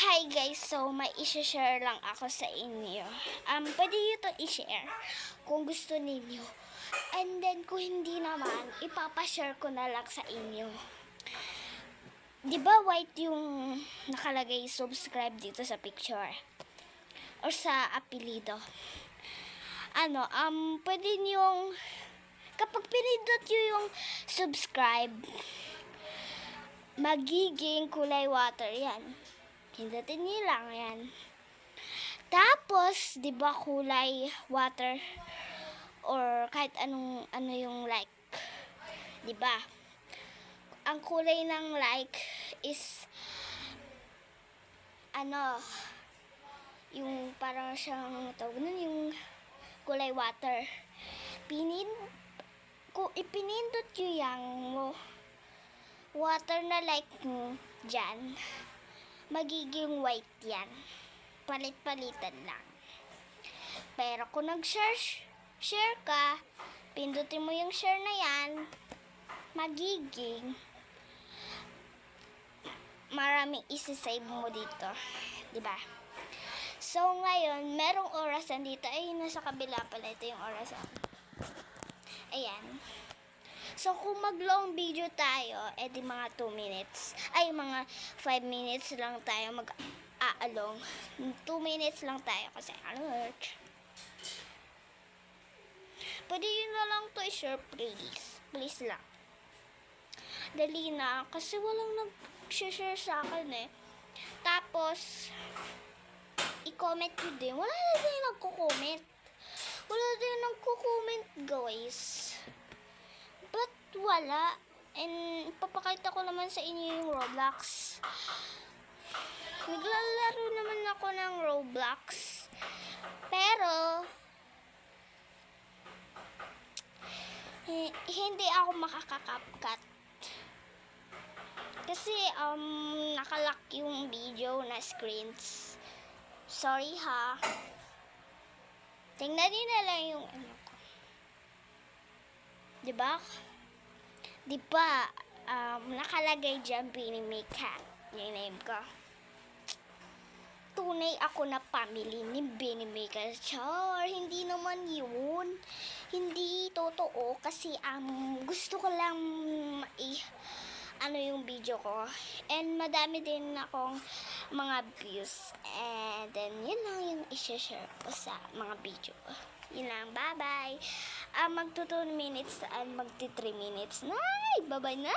Hi guys, so may i-share lang ako sa inyo. Pwede nyo ito i-share kung gusto ninyo. And then kung hindi naman, ipapashare ko na lang sa inyo. Di ba white yung nakalagay subscribe dito sa picture? Or sa apelido? Pwede nyong, kapag pinindot nyo yung subscribe, magiging kulay water yan. Hindatin niyo lang yan. Tapos, di ba kulay water or kahit ano yung like, di ba? Ang kulay ng like is yung parang siyang tawag nun, yung kulay water. Kung ipinindot nyo yung water na like mo dyan, magiging white yan. Palit-palitan lang. Pero kung nag-share ka, pindutin mo yung share na yan, magiging maraming isi-save mo dito. Diba? So, ngayon, merong orasan dito. Ay, nasa kabila pala. Ito yung orasan. Ayan. So, kung mag-long video tayo, edi mga 2 minutes. Ay, mga 5 minutes lang tayo mag-aalong. 2 minutes lang tayo kasi alert. Pwede yun na lang to i-share, please. Please lang. Dali na. Kasi walang nag-share sa akin eh. Tapos, i-comment nyo din. Wala na din nagko-comment. Wala din nagko-comment, guys. But wala. And papakita ko naman sa inyo yung Roblox. Naglalaro naman ako ng Roblox. Pero hindi ako makaka-CapCut. Kasi nakalock yung video na screens. Sorry ha. Tingnan niyo na lang yung ko. Diba? Nakalagay dyan Binimay Cat. Yung name ko. Tunay ako na family ni Binimay Cat. Char, hindi naman yun. Hindi totoo kasi gusto ko lang yung video ko. And madami din akong mga views. And then, yun lang yung i-share ko sa mga video. Yun lang, bye-bye. Magto 2 minutes and magti 3 minutes. Bye-bye na.